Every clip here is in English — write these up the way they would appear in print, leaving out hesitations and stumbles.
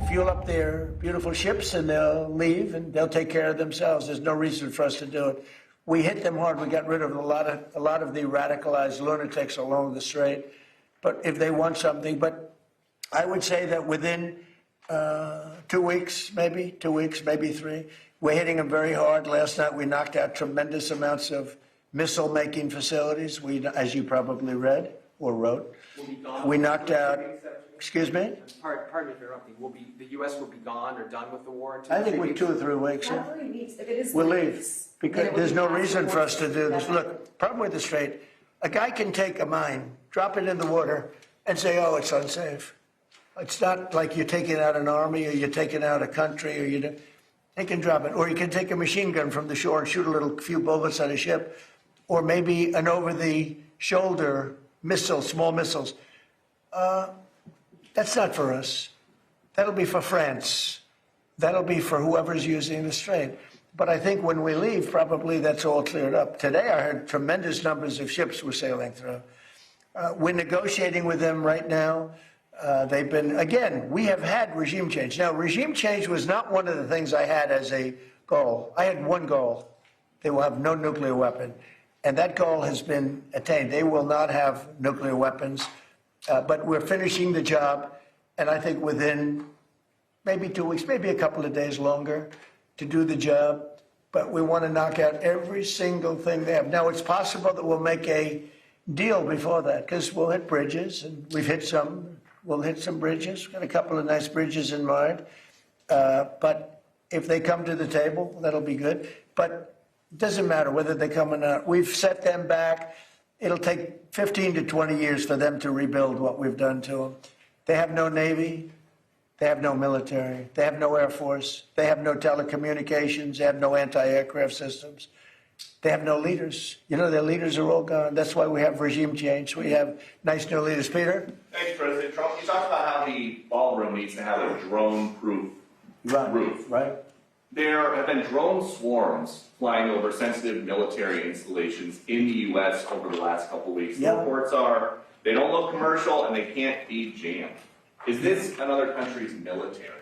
fuel up their beautiful ships, and they'll leave, and they'll take care of themselves. There's no reason for us to do it. We hit them hard. We got rid of a lot of the radicalized lunatics along the strait. But if they want something, but I would say that within 2 weeks, maybe 3, we're hitting them very hard. Last night we knocked out tremendous amounts of missile-making facilities. We, as you probably read or wrote, we knocked out. Excuse me? Pardon me for interrupting. The U.S. will be gone or done with the war in 2 I think 3 we're weeks? 2 or 3 weeks. Not 3 weeks. If it is We'll 3 leave weeks, because there's no reason for us to do this. Look, problem with the strait, a guy can take a mine, drop it in the water, and say, "Oh, it's unsafe." It's not like you're taking out an army or you're taking out a country, or they can drop it. Or you can take a machine gun from the shore and shoot a few bullets at a ship, or maybe an over-the-shoulder missile, small missiles. That's not for us. That'll be for France. That'll be for whoever's using the strait. But I think when we leave, probably that's all cleared up. Today, I heard tremendous numbers of ships were sailing through. We're negotiating with them right now. They've been, again, we have had regime change. Now, regime change was not one of the things I had as a goal. I had one goal. They will have no nuclear weapon. And that goal has been attained. They will not have nuclear weapons. But we're finishing the job, and I think within maybe 2 weeks, maybe a couple of days longer to do the job. But we want to knock out every single thing they have. Now, it's possible that we'll make a deal before that, because we'll hit bridges, and we've hit some. We'll hit some bridges. We've got a couple of nice bridges in mind. But if they come to the table, that'll be good. But it doesn't matter whether they come or not. We've set them back. It'll take 15 to 20 years for them to rebuild what we've done to them. They have no Navy. They have no military. They have no Air Force. They have no telecommunications. They have no anti-aircraft systems. They have no leaders. You know, their leaders are all gone. That's why we have regime change. We have nice new leaders. Peter? Thanks, President Trump. You talked about how the ballroom needs to have a drone-proof roof. Right. There have been drone swarms flying over sensitive military installations in the U.S. over the last couple of weeks. Yeah. The reports are they don't look commercial and they can't be jammed. Is this another country's military?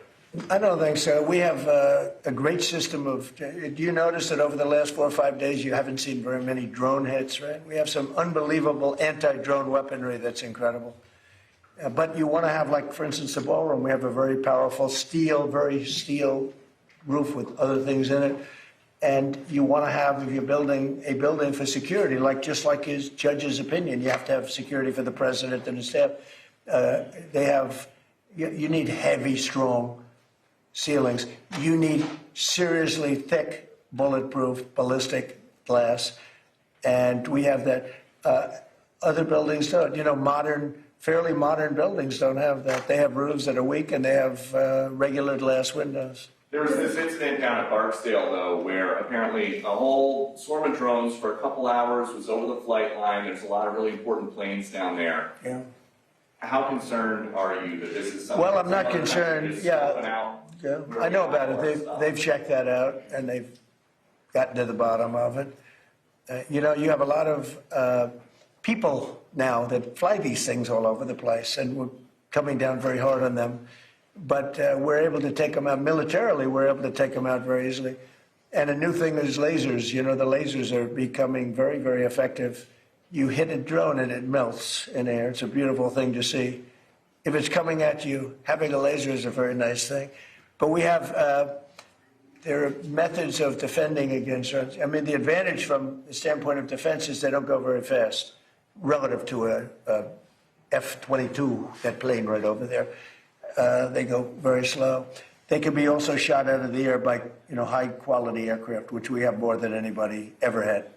I don't think so. We have a great system of. Do you notice that over the last 4 or 5 days you haven't seen very many drone hits, right? We have some unbelievable anti-drone weaponry that's incredible. But you want to have, like, for instance, the ballroom. We have a very powerful steel roof with other things in it. And you want to have, if you're building a building for security, just like his judge's opinion, you have to have security for the president and his staff. You need heavy, strong ceilings. You need seriously thick, bulletproof, ballistic glass. And we have that. Other buildings don't. You know, fairly modern buildings don't have that. They have roofs that are weak, and they have regular glass windows. There was this incident down at Barksdale, though, where apparently a whole swarm of drones for a couple hours was over the flight line. There's a lot of really important planes down there. Yeah. How concerned are you that this is something? Well, I'm not concerned. Yeah, I know about it. They've checked that out, and they've gotten to the bottom of it. You know, you have a lot of people now that fly these things all over the place, and we're coming down very hard on them. But we're able to take them out militarily. We're able to take them out very easily. And a new thing is lasers. You know, the lasers are becoming very, very effective. You hit a drone and it melts in air. It's a beautiful thing to see. If it's coming at you, having a laser is a very nice thing. But we have, there are methods of defending against drones. I mean, the advantage from the standpoint of defense is they don't go very fast relative to a F-22, that plane right over there. They go very slow. They can be also shot out of the air by, high-quality aircraft, which we have more than anybody ever had.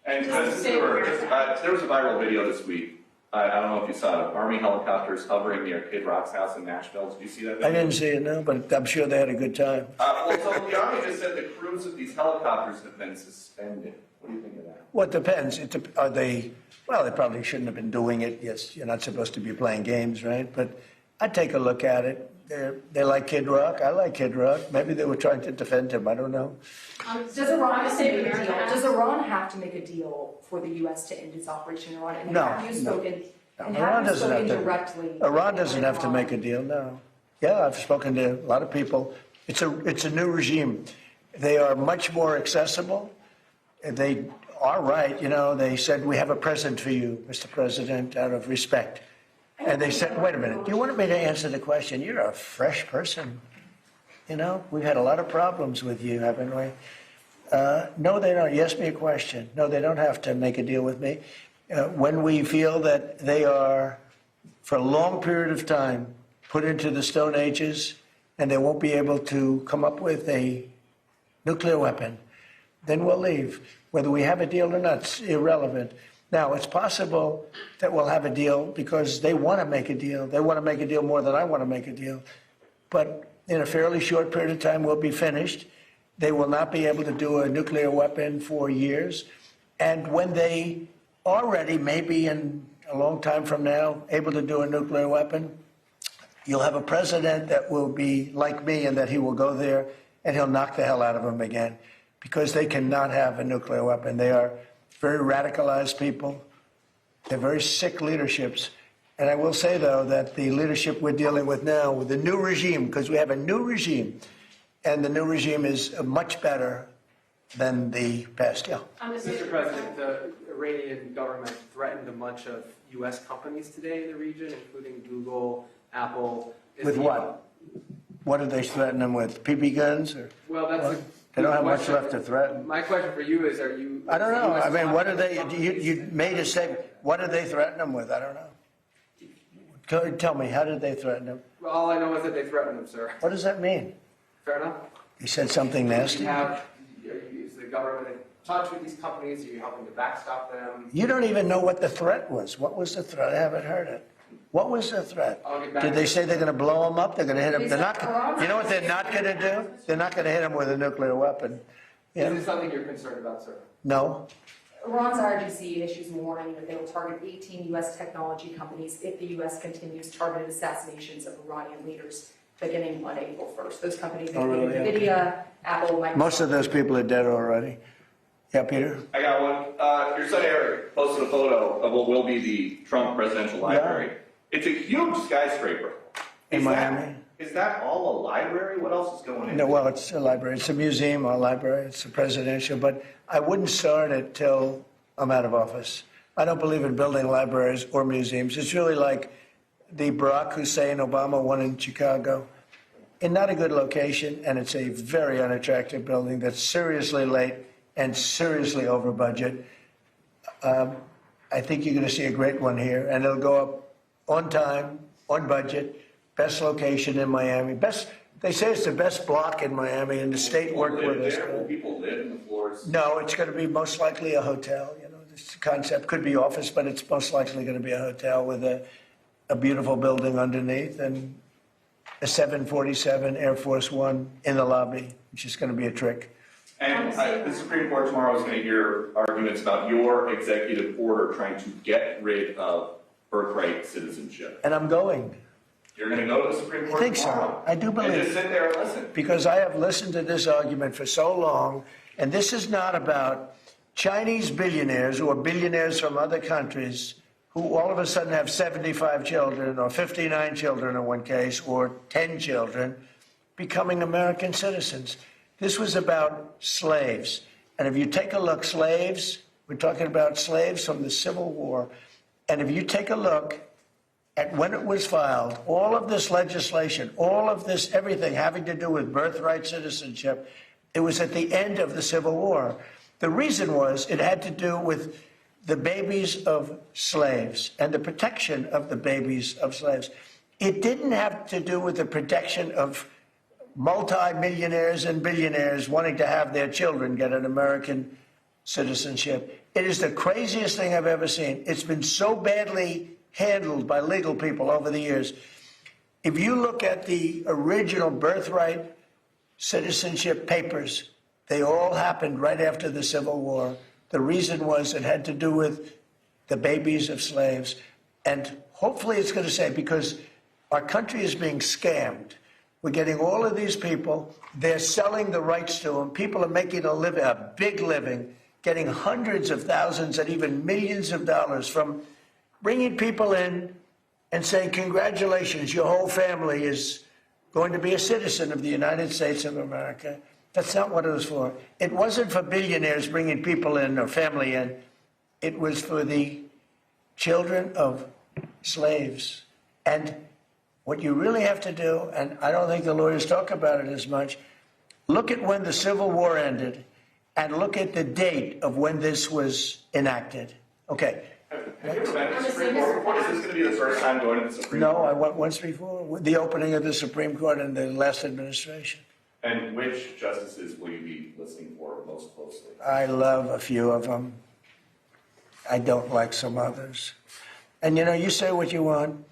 And there was a viral video this week. I don't know if you saw it. Army helicopters hovering near Kid Rock's house in Nashville. Did you see that video? I didn't see it, no, but I'm sure they had a good time. So the Army just said the crews of these helicopters have been suspended. What do you think of that? Well, it depends. Are they? Well, they probably shouldn't have been doing it. Yes, you're not supposed to be playing games, right? But I'd take a look at it. They like Kid Rock. I like Kid Rock. Maybe they were trying to defend him. I don't know. Does Iran have to make a deal for the U.S. to end its operation in Iran? And No. Have you spoken, No. and Iran have you doesn't spoken have to. directly? Iran doesn't have to make a deal. No. Yeah, I've spoken to a lot of people. It's a new regime. They are much more accessible. They are right. You know, they said, we have a present for you, Mr. President, out of respect. And they said, wait a minute, do you want me to answer the question? You're a fresh person. You know, we've had a lot of problems with you, haven't we? No, they don't. You asked me a question. No, they don't have to make a deal with me. When we feel that they are, for a long period of time, put into the Stone Ages, and they won't be able to come up with a nuclear weapon, then we'll leave. Whether we have a deal or not, it's irrelevant. Now, it's possible that we'll have a deal because they want to make a deal. They want to make a deal more than I want to make a deal. But in a fairly short period of time, we'll be finished. They will not be able to do a nuclear weapon for years. And when they are ready, maybe in a long time from now, able to do a nuclear weapon, you'll have a president that will be like me and that he will go there and he'll knock the hell out of them again because they cannot have a nuclear weapon. They are very radicalized people. They're very sick leaderships. And I will say, though, that the leadership we're dealing with now, with the new regime, because we have a new regime, and the new regime is much better than the past. Yeah. Mr. President, the Iranian government threatened a bunch of U.S. companies today in the region, including Google, Apple. With what? What did they threaten them with? BB guns? Or well, that's what? They don't have much left to threaten. My question for you is, are you... I don't know. I mean, what did they... You made a statement. What did they threaten them with? I don't know. Tell me, how did they threaten them? Well, all I know is that they threatened them, sir. What does that mean? Fair enough. He said something nasty? Is the government in touch with these companies? Are you helping to backstop them? You don't even know what the threat was. What was the threat? I haven't heard it. What was the threat? Did they say they're going to blow them up? They're going to hit them? They're not. You know what they're not going to do? They're not going to hit them with a nuclear weapon. Is this something you're concerned about, sir? No. Iran's RGC issues a warning that they will target 18 U.S. technology companies if the U.S. continues targeted assassinations of Iranian leaders beginning on April 1st. Those companies include NVIDIA, Apple, Microsoft. Most of those people are dead already. Yeah, Peter? I got one. Your son Eric posted a photo of what will be the Trump Presidential Library. Yeah. It's a huge skyscraper. In Miami? Is that all a library? What else is going in? No, well, it's a library. It's a museum or a library. It's a presidential, but I wouldn't start it till I'm out of office. I don't believe in building libraries or museums. It's really like the Barack Hussein Obama one in Chicago. In not a good location, and it's a very unattractive building that's seriously late and seriously over budget. I think you're going to see a great one here, and it'll go up on time, on budget, best location in Miami. They say it's the best block in Miami, and the state worked with us. Will people live in the floors? No, it's going to be most likely a hotel. You know, this concept could be office, but it's most likely going to be a hotel with a beautiful building underneath and a 747 Air Force One in the lobby, which is going to be a trick. And the Supreme Court tomorrow is going to hear arguments about your executive order trying to get rid of birthright citizenship. And I'm going. You're going to go to the Supreme Court I think tomorrow? so. I do believe. And just sit there and listen. Because I have listened to this argument for so long, and this is not about Chinese billionaires or billionaires from other countries who all of a sudden have 75 children or 59 children in one case or 10 children becoming American citizens. This was about slaves. And if you take a look, slaves, we're talking about slaves from the Civil War. And if you take a look at when it was filed, all of this legislation, all of this, everything having to do with birthright citizenship, it was at the end of the Civil War. The reason was it had to do with the babies of slaves and the protection of the babies of slaves. It didn't have to do with the protection of multi-millionaires and billionaires wanting to have their children get an American citizenship. It is the craziest thing I've ever seen. It's been so badly handled by legal people over the years. If you look at the original birthright citizenship papers, they all happened right after the Civil War. The reason was it had to do with the babies of slaves. And hopefully it's going to say, because our country is being scammed. We're getting all of these people. They're selling the rights to them. People are making a big living, getting hundreds of thousands and even millions of dollars from bringing people in and saying, congratulations, your whole family is going to be a citizen of the United States of America. That's not what it was for. It wasn't for billionaires bringing people in or family in. It was for the children of slaves. And what you really have to do, and I don't think the lawyers talk about it as much, look at when the Civil War ended and look at the date of when this was enacted. Okay. Have you ever been to the Supreme Court before? Is this going to be the first time going to the Supreme Court? No, I went once before, the opening of the Supreme Court in the last administration. And which justices will you be listening for most closely? I love a few of them. I don't like some others. And you say what you want,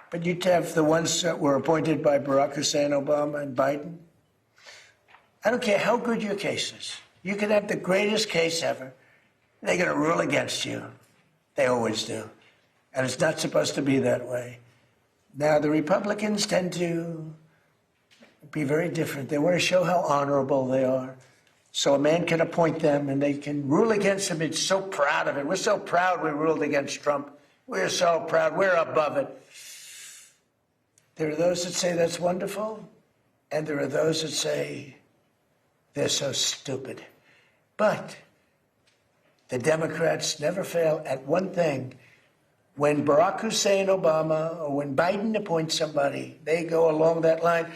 but you'd have the ones that were appointed by Barack Hussein Obama and Biden. I don't care how good your case is. You can have the greatest case ever. They're going to rule against you. They always do. And it's not supposed to be that way. Now, the Republicans tend to be very different. They want to show how honorable they are. So a man can appoint them and they can rule against him. It's so proud of it. We're so proud we ruled against Trump. We're so proud. We're above it. There are those that say that's wonderful, and there are those that say they're so stupid. But the Democrats never fail at one thing. When Barack Hussein Obama or when Biden appoints somebody, they go along that line.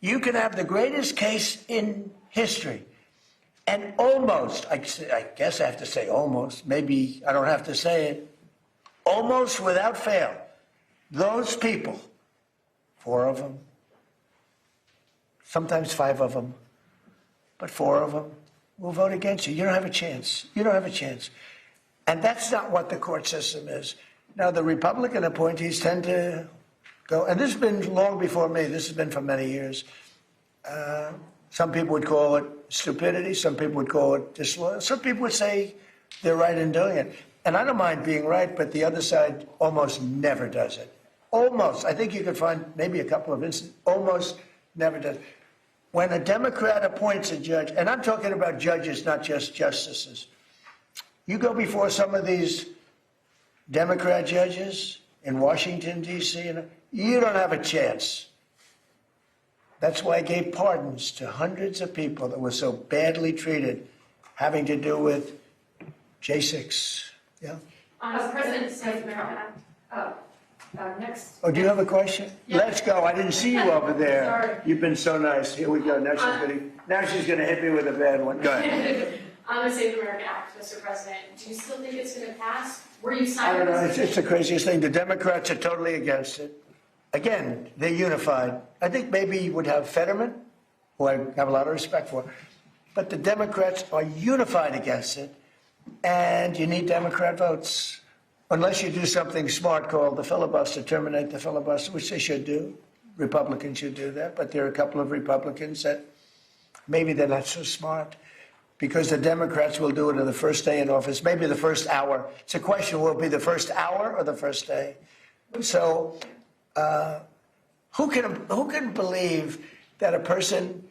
You can have the greatest case in history. And almost, I guess I have to say almost, maybe I don't have to say it, almost without fail, those people, 4 of them, sometimes 5 of them, but 4 of them will vote against you. You don't have a chance. You don't have a chance. And that's not what the court system is. Now, the Republican appointees tend to go, and this has been long before me. This has been for many years. Some people would call it stupidity. Some people would call it disloyal. Some people would say they're right in doing it. And I don't mind being right, but the other side almost never does it. Almost. I think you could find maybe a couple of instances. Almost never does. When a Democrat appoints a judge, and I'm talking about judges, not just justices, you go before some of these Democrat judges in Washington, D.C., and you don't have a chance. That's why I gave pardons to hundreds of people that were so badly treated, having to do with J6. Yeah? President Safe America. Next. Oh, do you have a question? Yeah. Let's go. I didn't see you over there. Sorry. You've been so nice. Here we go. Now she's gonna hit me with a bad one. Go ahead. On the Safe America Act, Mr. President, do you still think it's going to pass? Were you I signing don't know. this? It's the craziest thing. The Democrats are totally against it. Again, they're unified. I think maybe you would have Fetterman, who I have a lot of respect for, but the Democrats are unified against it, and you need Democrat votes. Unless you do something smart called the filibuster, terminate the filibuster, which they should do. Republicans should do that, but there are a couple of Republicans that maybe they're not so smart because the Democrats will do it on the first day in office, maybe the first hour. It's a question, will it be the first hour or the first day? So who can believe that a person,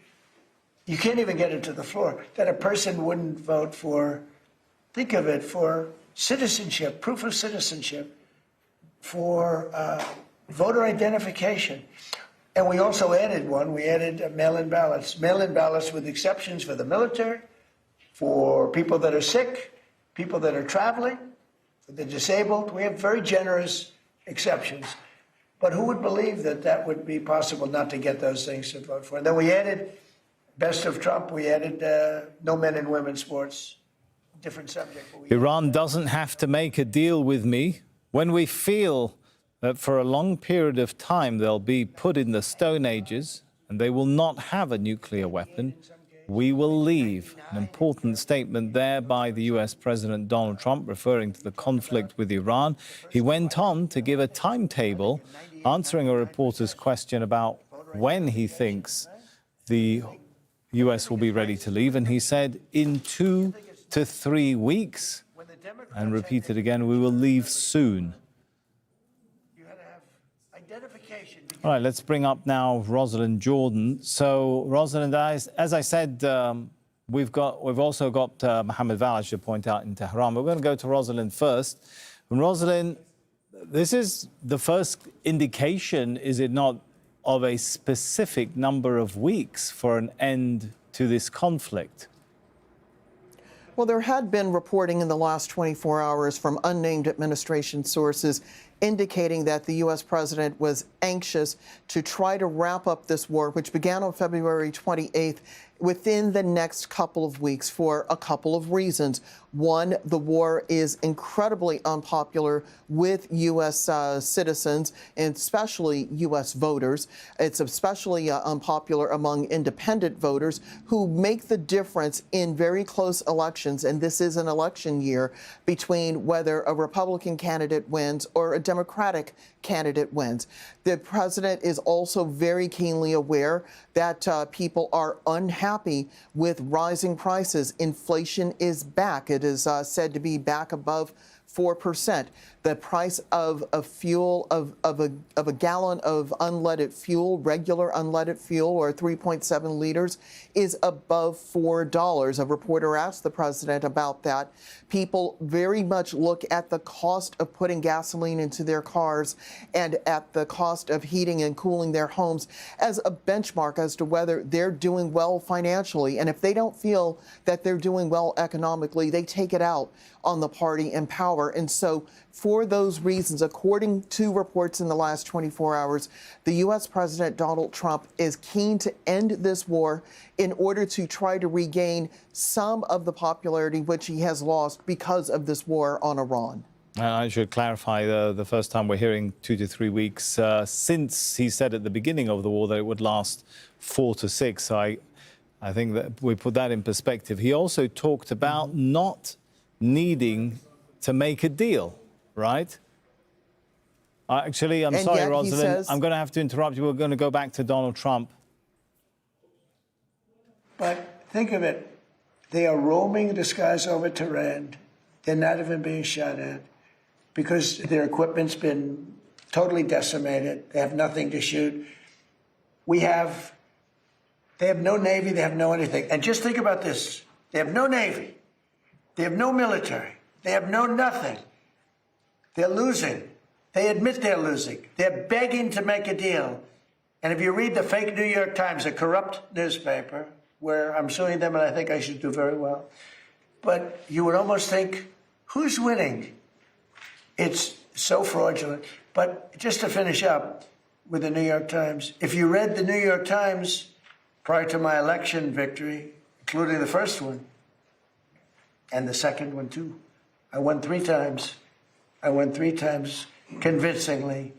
you can't even get it to the floor, that a person wouldn't vote for, think of it, for citizenship, proof of citizenship, for voter identification. And we also added one, we added mail-in ballots with exceptions for the military, for people that are sick, people that are traveling, for the disabled. We have very generous exceptions. But who would believe that that would be possible not to get those things to vote for? And then we added, best of Trump, we added no men and women's sports. Different subject. Iran doesn't have to make a deal with me. When we feel that for a long period of time they'll be put in the Stone Ages and they will not have a nuclear weapon, we will leave. An important statement there by the US President Donald Trump referring to the conflict with Iran. He went on to give a timetable, answering a reporter's question about when he thinks the US will be ready to leave. And he said, in 2 to 3 weeks, and repeated again, we will leave soon. All right, let's bring up now Rosiland Jordan. So, Rosiland, as I said, we've also got Mohammed Val, I should point out, in Tehran. We're going to go to Rosiland first. And Rosiland, this is the first indication, is it not, of a specific number of weeks for an end to this conflict? Well, there had been reporting in the last 24 hours from unnamed administration sources indicating that the U.S. president was anxious to try to wrap up this war, which began on February 28th, within the next couple of weeks for a couple of reasons. One, the war is incredibly unpopular with U.S. citizens, and especially U.S. voters. It's especially unpopular among independent voters who make the difference in very close elections, and this is an election year, between whether a Republican candidate wins or a Democratic candidate wins. The president is also very keenly aware that people are unhappy with rising prices. Inflation is back. It is said to be back above 4%. The price of fuel, of a gallon of unleaded fuel, regular unleaded fuel, or 3.7 liters, is above $4. A reporter asked the president about that. People very much look at the cost of putting gasoline into their cars and at the cost of heating and cooling their homes as a benchmark as to whether they're doing well financially. And if they don't feel that they're doing well economically, they take it out on the party in power. And so for those reasons, according to reports in the last 24 hours, the U.S. President Donald Trump is keen to end this war in order to try to regain some of the popularity which he has lost because of this war on Iran. I should clarify the first time we're hearing 2 to 3 weeks since he said at the beginning of the war that it would last 4 to 6. So I think that we put that in perspective. He also talked about not needing to make a deal, right? Actually, I'm sorry, Rosalind, I'm going to have to interrupt you. We're going to go back to Donald Trump. But think of it. They are roaming the skies over Tehran. They're not even being shot at because their equipment's been totally decimated. They have nothing to shoot. They have no Navy. They have no anything. And just think about this. They have no Navy. They have no military. They have no nothing. They're losing. They admit they're losing. They're begging to make a deal. And if you read the fake New York Times, a corrupt newspaper, where I'm suing them and I think I should do very well, but you would almost think, who's winning? It's so fraudulent. But just to finish up with the New York Times, if you read the New York Times prior to my election victory, including the first one, and the second one too, I won 3 times. I won 3 times convincingly.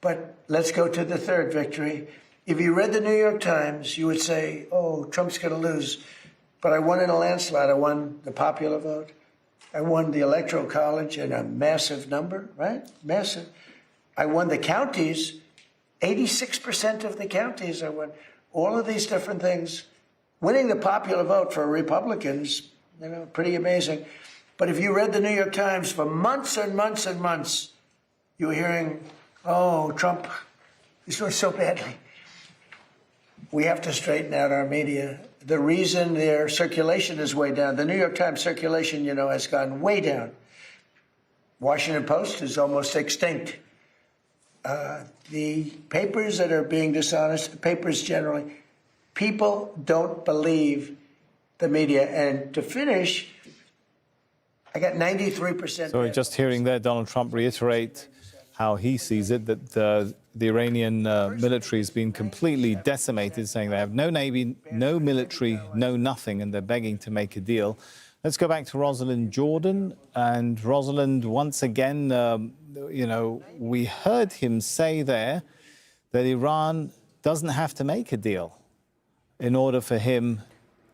But let's go to the third victory. If you read the New York Times, you would say, oh, Trump's going to lose. But I won in a landslide. I won the popular vote. I won the Electoral College in a massive number, right? Massive. I won the counties, 86% of the counties I won. All of these different things. Winning the popular vote for Republicans, pretty amazing. But if you read the New York Times for months and months and months, you were hearing, oh, Trump is doing so badly. We have to straighten out our media. The reason their circulation is way down, the New York Times circulation, has gone way down. Washington Post is almost extinct. The papers that are being dishonest, papers generally, people don't believe the media. And to finish, I got 93%. Sorry, just hearing there Donald Trump reiterate how he sees it, that the Iranian military has been completely decimated, saying they have no navy, no military, no nothing, and they're begging to make a deal. Let's go back to Rosalind Jordan. And Rosalind, once again, we heard him say there that Iran doesn't have to make a deal in order for him,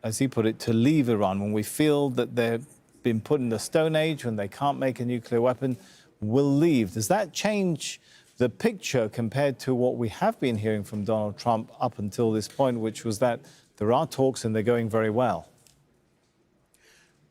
as he put it, to leave Iran. When we feel that they've been put in the Stone Age, when they can't make a nuclear weapon, we'll leave. Does that change the picture compared to what we have been hearing from Donald Trump up until this point, which was that there are talks and they're going very well?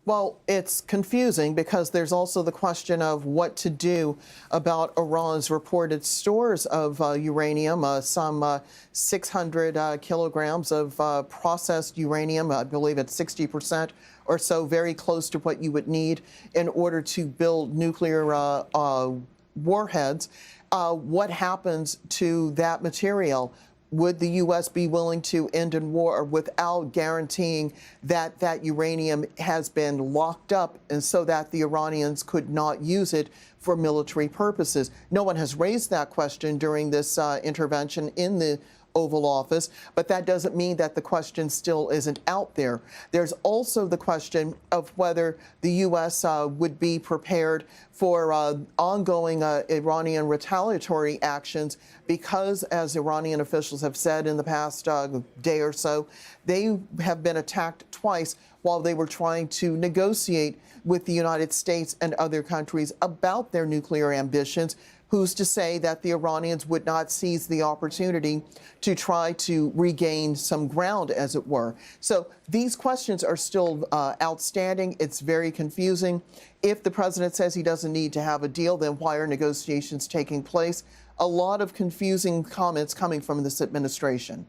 Well, it's confusing because there's also the question of what to do about Iran's reported stores of uranium, some 600 kilograms of processed uranium. I believe it's 60% or so, very close to what you would need in order to build nuclear warheads. what happens to that material? Would the U.S. be willing to end in war without guaranteeing that that uranium has been locked up and so that the Iranians could not use it for military purposes? No one has raised that question during this intervention in the Oval Office, but that doesn't mean that the question still isn't out there. There's also the question of whether the U.S. would be prepared for ongoing Iranian retaliatory actions because, as Iranian officials have said in the past day or so, they have been attacked twice while they were trying to negotiate with the United States and other countries about their nuclear ambitions. Who's to say that the Iranians would not seize the opportunity to try to regain some ground, as it were? So these questions are still outstanding. It's very confusing. If the president says he doesn't need to have a deal, then why are negotiations taking place? A lot of confusing comments coming from this administration.